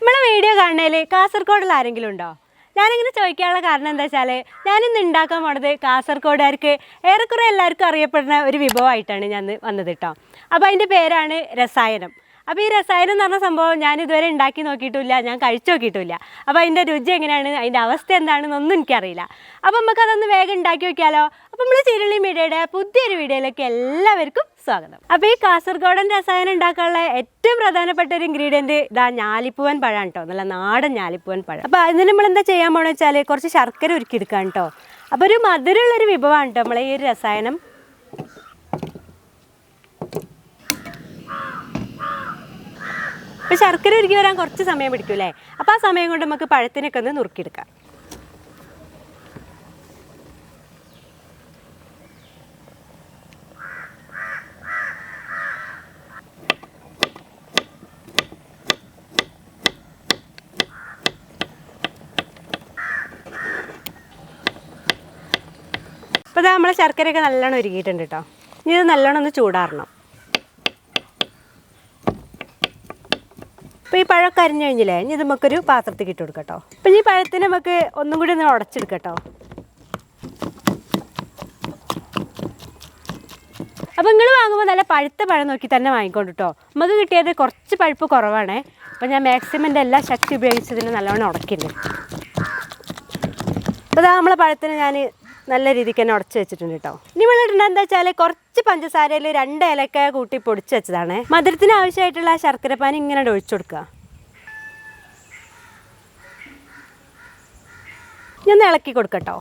നമ്മളെ വീഡിയോ കാണുന്നതിൽ കാസർഗോഡുള്ള ആരെങ്കിലും ഉണ്ടോ? ഞാനിങ്ങനെ ചോദിക്കാനുള്ള കാരണം എന്താ വെച്ചാൽ ഞാനിന്ന് ഉണ്ടാക്കാൻ പോണത് കാസർഗോഡുകാർക്ക് ഏറെക്കുറെ എല്ലാവർക്കും അറിയപ്പെടുന്ന ഒരു വിഭവമായിട്ടാണ് ഞാൻ വന്നത് കേട്ടോ. അപ്പോൾ അതിൻ്റെ പേരാണ് രസായനം. അപ്പോൾ ഈ രസായനം എന്ന് പറഞ്ഞ സംഭവം ഞാൻ ഇതുവരെ ഉണ്ടാക്കി നോക്കിയിട്ടില്ല, ഞാൻ കഴിച്ചു നോക്കിയിട്ടില്ല. അപ്പോൾ അതിൻ്റെ രുചി എങ്ങനെയാണ്, അതിൻ്റെ അവസ്ഥ എന്താണെന്നൊന്നും എനിക്കറിയില്ല. അപ്പോൾ നമുക്കതൊന്ന് വേഗം ഉണ്ടാക്കി നോക്കിയാലോ? അപ്പോൾ നമ്മൾ ചീരുള്ളി മീഡിയയുടെ പുതിയൊരു വീഡിയോയിലേക്ക് എല്ലാവർക്കും സ്വാഗതം. അപ്പോൾ ഈ കാസർഗോഡൻ രസായനം ഉണ്ടാക്കാനുള്ള ഏറ്റവും പ്രധാനപ്പെട്ട ഒരു ഇൻഗ്രീഡിയൻറ്റ് ഇതാ ഞാലിപ്പൂവൻ പഴമാണ് കേട്ടോ, നല്ല നാടൻ ഞാലിപ്പൂവൻ പഴം. അപ്പോൾ അതിന് നമ്മൾ എന്താ ചെയ്യാൻ പോകണമെന്ന് വെച്ചാൽ കുറച്ച് ശർക്കര ഉരുക്കിയെടുക്കാം കേട്ടോ. അപ്പോൾ ഒരു മധുരമുള്ളൊരു വിഭവമാണ് കേട്ടോ നമ്മളെ ഈ ഒരു രസായനം. അപ്പോൾ ശർക്കര ഉരുക്കി വരാൻ കുറച്ച് സമയം പിടിക്കൂലേ? അപ്പോൾ ആ സമയം കൊണ്ട് നമുക്ക് പഴത്തിനൊക്കെ ഒന്ന് നുറുക്കിയെടുക്കാം. അപ്പോൾ ഇതാ നമ്മളെ ശർക്കരയൊക്കെ നല്ലോണം ഉരുക്കിയിട്ടുണ്ട് കേട്ടോ. ഇനി ഇത് നല്ലോണം ഒന്ന് ചൂടാറണം. അപ്പോൾ ഈ പഴമൊക്കെ അരിഞ്ഞു കഴിഞ്ഞില്ലേ, ഇനി ഇത് നമുക്കൊരു പാത്രത്തിൽ ഇട്ട് കൊടുക്കാം കേട്ടോ. അപ്പം ഈ പഴത്തിന് നമുക്ക് ഒന്നും കൂടി ഒന്ന് ഉടച്ചെടുക്കാം കേട്ടോ. അപ്പോൾ നിങ്ങൾ വാങ്ങുമ്പോൾ നല്ല പഴുത്ത പഴം നോക്കി തന്നെ വാങ്ങിക്കൊണ്ട് കേട്ടോ. നമുക്ക് കിട്ടിയത് കുറച്ച് പഴുപ്പ് കുറവാണേ. അപ്പോൾ ഞാൻ മാക്സിമം എൻ്റെ എല്ലാ ശക്തി ഉപയോഗിച്ചതിന് നല്ലോണം ഉടക്കിയിട്ടുണ്ട്. അപ്പോൾ ഇതാ നമ്മളെ പഴത്തിന് ഞാൻ നല്ല രീതിക്ക് തന്നെ ഉടച്ച് വെച്ചിട്ടുണ്ട് കേട്ടോ. ഇനി വെള്ളിട്ടുണ്ട് എന്താ വെച്ചാൽ കുറച്ച് പഞ്ചസാരയിൽ 2 ഏലക്ക കൂട്ടി പൊടിച്ച് വെച്ചതാണ്. മധുരത്തിന് ആവശ്യമായിട്ടുള്ള ആ ശർക്കരപ്പാനി ഇങ്ങനെ ഒഴിച്ചു കൊടുക്കുക. ഞാൻ ഇളക്കി കൊടുക്കട്ടോ.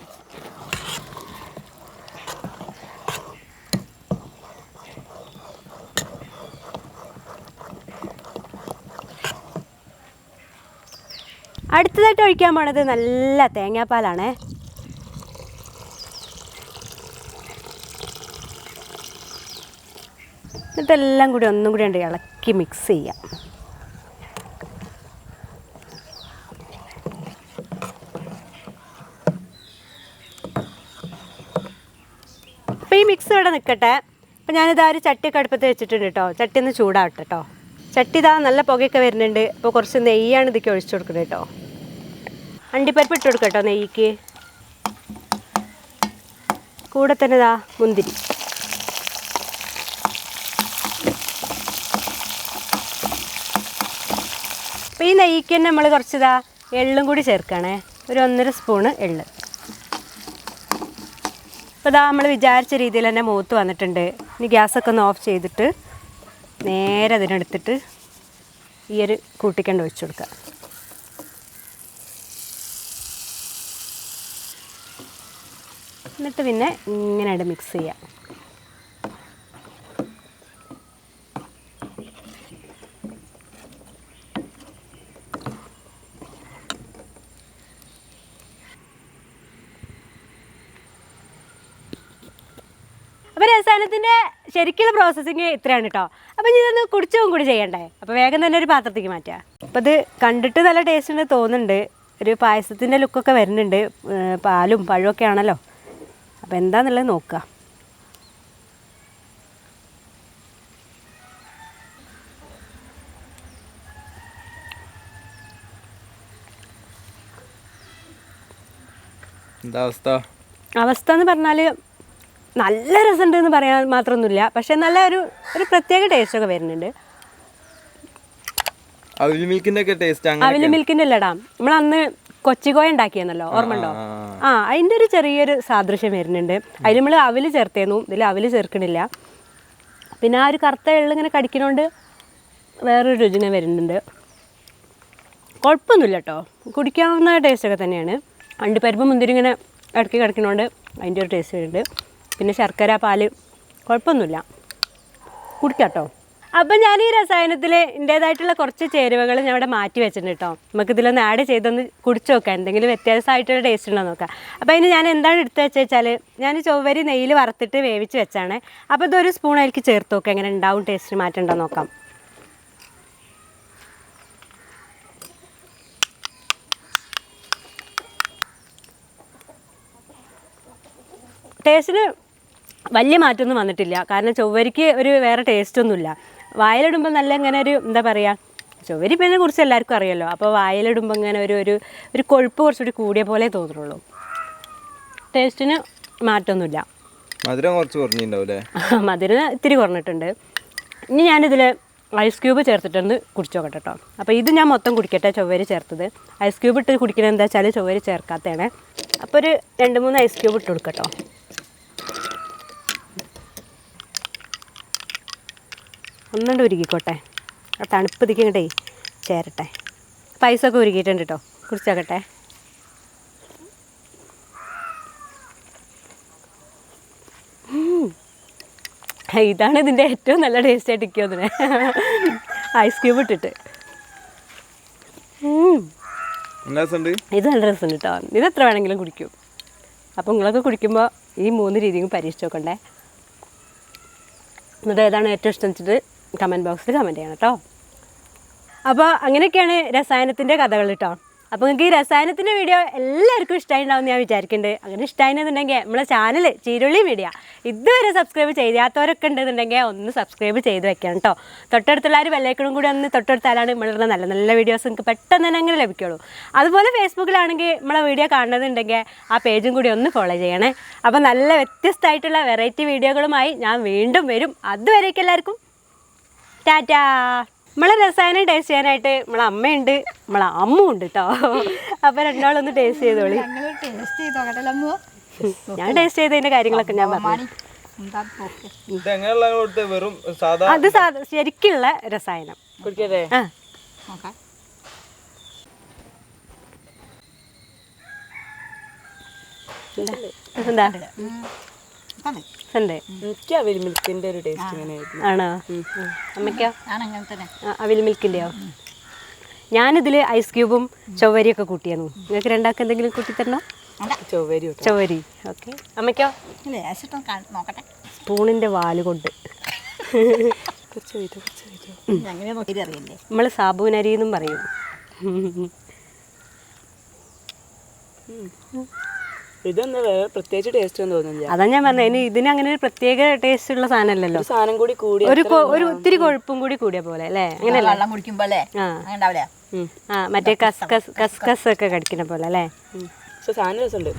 അടുത്തതായിട്ട് ഒഴിക്കാൻ പോണത് നല്ല തേങ്ങാപ്പാലാണേ. എന്നിട്ടെല്ലാം കൂടി ഒന്നും കൂടി ഉണ്ട് ഇളക്കി മിക്സ് ചെയ്യാം. അപ്പോൾ ഈ മിക്സ് ഇവിടെ നിൽക്കട്ടെ. അപ്പോൾ ഞാനിതാ ഒരു ചട്ടിയൊക്കെ അടുപ്പത്ത് വെച്ചിട്ടുണ്ട് കേട്ടോ. ചട്ടി ഒന്ന് ചൂടാവട്ടെ കേട്ടോ. ചട്ടി ഇതാ നല്ല പുകയൊക്കെ വരുന്നുണ്ട്. അപ്പോൾ കുറച്ച് നെയ്യാണ് ഇതൊക്കെ ഒഴിച്ചു കൊടുക്കുന്നത് കേട്ടോ. അണ്ടിപ്പരിപ്പ് ഇട്ട് കൊടുക്കാം കേട്ടോ നെയ്യ്ക്ക്. കൂടെ തന്നെ ഇതാ മുന്തിരി. അപ്പോൾ ഈ നെയ്യ്ക്ക് തന്നെ നമ്മൾ കുറച്ചിതാ എള്ളും കൂടി ചേർക്കണേ. ഒരു 1.5 സ്പൂണ് എള്ള്. അപ്പോൾ ഇതാ നമ്മൾ വിചാരിച്ച രീതിയിൽ തന്നെ മൂത്ത് വന്നിട്ടുണ്ട്. ഇനി ഗ്യാസൊക്കെ ഒന്ന് ഓഫ് ചെയ്തിട്ട് നേരെ അതിനെടുത്തിട്ട് ഈ ഒരു കൂട്ടിക്കണ്ട് ഒഴിച്ചു കൊടുക്കുക. എന്നിട്ട് പിന്നെ ഇങ്ങനെ മിക്സ് ചെയ്യാം. അപ്പോൾ രസായനത്തിൻ്റെ ശരിക്കുള്ള പ്രോസസ്സിങ് ഇത്രയാണ് കേട്ടോ. അപ്പോൾ ഇനി ഇതൊന്ന് കുടിച്ചും കൂടി ചെയ്യണ്ടേ? അപ്പോൾ വേഗം തന്നെ ഒരു പാത്രത്തേക്ക് മാറ്റുക. അപ്പോൾ ഇത് കണ്ടിട്ട് നല്ല ടേസ്റ്റ് ഉണ്ട് തോന്നുന്നുണ്ട്. ഒരു പായസത്തിൻ്റെ ലുക്കൊക്കെ വരുന്നുണ്ട്. പാലും പഴമൊക്കെ ആണല്ലോ. അപ്പോൾ എന്താണെന്നുള്ളത് നോക്കുക. എന്താ അവസ്ഥ എന്ന് പറഞ്ഞാൽ നല്ല രസമുണ്ട് എന്ന് പറയാൻ മാത്രമൊന്നുമില്ല. പക്ഷെ നല്ല ഒരു പ്രത്യേക ടേസ്റ്റൊക്കെ വരുന്നുണ്ട്. അവിൽ മിൽക്കിൻ്റെ അല്ലടാ, നമ്മൾ അന്ന് കൊച്ചിക്കോയ ഉണ്ടാക്കിയെന്നല്ലോ, ഓർമ്മ ഉണ്ടോ? അതിൻ്റെ ഒരു ചെറിയൊരു സാദൃശ്യം വരുന്നുണ്ട്. അതിൽ നമ്മൾ അവിൽ ചേർത്തേന്നു, ഇതിൽ അവിൽ ചേർക്കണില്ല. പിന്നെ ആ ഒരു കറുത്ത എള്ളിങ്ങനെ കടിക്കുന്നതുകൊണ്ട് വേറൊരു രുചിനെ വരുന്നുണ്ട്. കുഴപ്പമൊന്നുമില്ല കേട്ടോ, കുടിക്കാവുന്ന ടേസ്റ്റൊക്കെ തന്നെയാണ്. അണ്ടിപ്പരിപ്പ് മുന്തിരി ഇങ്ങനെ ഇടയ്ക്ക് കിടക്കുന്നതുകൊണ്ട് അതിൻ്റെ ഒരു ടേസ്റ്റ് വരുന്നുണ്ട്. പിന്നെ ശർക്കര പാല് കുഴപ്പമൊന്നുമില്ല, കുടിക്കാം കേട്ടോ. അപ്പം ഞാൻ ഈ രസായനത്തിൽ എൻ്റേതായിട്ടുള്ള കുറച്ച് ചേരുവകൾ ഞാൻ ഇവിടെ മാറ്റി വെച്ചിട്ടുണ്ട് കേട്ടോ. നമുക്കിതിലൊന്ന് ആഡ് ചെയ്തൊന്ന് കുടിച്ച് നോക്കാം, എന്തെങ്കിലും വ്യത്യാസമായിട്ടുള്ള ടേസ്റ്റ് ഉണ്ടോ നോക്കാം. അപ്പോൾ അതിന് ഞാൻ എന്താണ് എടുത്ത് വെച്ചാൽ ഞാൻ ചൊവ്വരി നെയ്യിൽ വറുത്തിട്ട് വേവിച്ച് വെച്ചാണ്. അപ്പോൾ ഇതൊരു സ്പൂൺ അതിലേക്ക് ചേർത്ത് നോക്കാം, എങ്ങനെ ഉണ്ടാവും, ടേസ്റ്റ് മാറ്റം ഉണ്ടോ നോക്കാം. ടേസ്റ്റിന് വലിയ മാറ്റമൊന്നും വന്നിട്ടില്ല. കാരണം ചൊവ്വരിക്ക് ഒരു വേറെ ടേസ്റ്റൊന്നുമില്ല. വായിലിടുമ്പോൾ നല്ല ഇങ്ങനെ ഒരു എന്താ പറയുക, ചൊവ്വരിപ്പിനെ കുറിച്ച് എല്ലാവർക്കും അറിയാമല്ലോ. അപ്പോൾ വായിലിടുമ്പോൾ ഇങ്ങനെ ഒരു കൊഴുപ്പ് കുറച്ചുകൂടി കൂടിയ പോലെ തോന്നുള്ളൂ. ടേസ്റ്റിന് മാറ്റമൊന്നുമില്ല. മധുരം കുറച്ച് കുറഞ്ഞിട്ടുണ്ടാവില്ലേ? മധുരം ഇത്തിരി കുറഞ്ഞിട്ടുണ്ട്. ഇനി ഞാനിതിൽ ഐസ് ക്യൂബ് ചേർത്തിട്ടൊന്ന് കുടിച്ചു നോക്കട്ടെ കേട്ടോ. അപ്പോൾ ഇത് ഞാൻ മൊത്തം കുടിക്കട്ടെ, ചൊവ്വരി ചേർത്തത്. ഐസ് ക്യൂബ് ഇട്ട് കുടിക്കുന്നത് എന്താ വെച്ചാൽ ചൊവ്വരി ചേർക്കാത്തതാണ്. അപ്പോൾ ഒരു 2-3 ഐസ് ക്യൂബ് ഇട്ട് കൊടുക്കട്ടോ. ഒന്നുകൊണ്ട് ഉരുകിക്കോട്ടെ, ആ തണുപ്പ് ഇതിക്ക് ഇങ്ങോട്ടേ ചേരട്ടെ. പൈസൊക്കെ ഉരുകിയിട്ടുണ്ട് കേട്ടോ, കുടിച്ചോക്കട്ടെ. ഇതാണ് ഇതിൻ്റെ ഏറ്റവും നല്ല ടേസ്റ്റ് ആയിട്ട് ഇരിക്കുമതിനെ, ഐസ് ക്യൂബ് ഇട്ടിട്ട്. ഇത് നല്ല രസമുണ്ട് കേട്ടോ. ഇത് എത്ര വേണമെങ്കിലും കുടിക്കും. അപ്പോൾ നിങ്ങളൊക്കെ കുടിക്കുമ്പോൾ ഈ 3 രീതിയും പരീക്ഷിച്ച് നോക്കണ്ടേ. എന്നിട്ട് ഏതാണ് ഏറ്റവും ഇഷ്ടം വെച്ചിട്ട് കമൻറ്റ് ബോക്സിൽ കമൻറ്റ് ചെയ്യണം കേട്ടോ. അപ്പോൾ അങ്ങനെയൊക്കെയാണ് രസായനത്തിൻ്റെ കഥകൾ കേട്ടോ. അപ്പോൾ നിങ്ങൾക്ക് ഈ രസായനത്തിൻ്റെ വീഡിയോ എല്ലാവർക്കും ഇഷ്ടമായിട്ടുണ്ടാവും ഞാൻ വിചാരിക്കുന്നുണ്ട്. അങ്ങനെ ഇഷ്ടമായിരുന്നുണ്ടെങ്കിൽ നമ്മളെ ചാനൽ ചീരുള്ളി മീഡിയ ഇതുവരെ സബ്സ്ക്രൈബ് ചെയ്യാത്തവരൊക്കെ ഉണ്ടെന്നുണ്ടെങ്കിൽ ഒന്ന് സബ്സ്ക്രൈബ് ചെയ്ത് വെക്കണം കേട്ടോ. തൊട്ടടുത്തുള്ള ഒരു ബെല്ലൈക്കണും കൂടി ഒന്ന് തൊട്ടടുത്താലാണ് നമ്മളുടെ നല്ല നല്ല വീഡിയോസ് നിങ്ങൾക്ക് പെട്ടെന്ന് തന്നെ അങ്ങനെ ലഭിക്കുള്ളൂ. അതുപോലെ ഫേസ്ബുക്കിലാണെങ്കിൽ നമ്മളെ വീഡിയോ കാണുന്നുണ്ടെങ്കിൽ ആ പേജും കൂടി ഒന്ന് ഫോളോ ചെയ്യണേ. അപ്പോൾ നല്ല വ്യത്യസ്തമായിട്ടുള്ള വെറൈറ്റി വീഡിയോകളുമായി ഞാൻ വീണ്ടും വരും. അതുവരേക്കും എല്ലാവർക്കും ടാറ്റാ. നമ്മളെ രസായനം ടേസ്റ്റ് ചെയ്യാനായിട്ട് നമ്മളെ അമ്മയുണ്ട്, നമ്മളെ അമ്മ ഉണ്ട് കേട്ടോ. അപ്പോൾ രണ്ടാളൊന്ന് ടേസ്റ്റ് ചെയ്തോളി. ഞാൻ ടേസ്റ്റ് ചെയ്തതിൻ്റെ കാര്യങ്ങളൊക്കെ ഞാൻ പറഞ്ഞു. അത് ശരിക്കുള്ള രസായനം. എന്താ എനിക്ക് അവിൽ മിൽക്കിന്റെ ഒരു ടേസ്റ്റ് ഇങ്ങനെയായിരുന്നു. ആണോ? അമ്മയ്ക്കോ? അവിൽ മിൽക്കിൻ്റെയോ? ഞാനിതിൽ ഐസ് ക്യൂബും ചൊവ്വരിയൊക്കെ കൂട്ടിയായിരുന്നു. നിങ്ങൾക്ക് രണ്ടാൾക്ക് എന്തെങ്കിലും കൂട്ടിത്തരണോ? ചൊവ്വരി. ഓക്കെ. അമ്മയ്ക്കോ? സ്പൂണിൻ്റെ വാല് കൊണ്ട്. നമ്മൾ സാബൂനരി എന്നും പറയും. ഇതൊന്നും വേറെ പ്രത്യേകിച്ച് ടേസ്റ്റ് ഒന്നും തോന്നുന്നില്ല. അതാ ഞാൻ പറഞ്ഞത്, ഇതിന് അങ്ങനെ ഒരു പ്രത്യേക ടേസ്റ്റ് ഉള്ള സാധനമല്ലല്ലോ. സാധനം കൂടി കൂടി ഒരു ഇത്തിരി കൊഴുപ്പും കൂടി കൂടിയ പോലെ അല്ലേ? അങ്ങനെയല്ല, മറ്റേ കസ്കസ് ഒക്കെ കടിക്കുന്ന പോലെ അല്ലേ? സാധനം രസമുണ്ട്.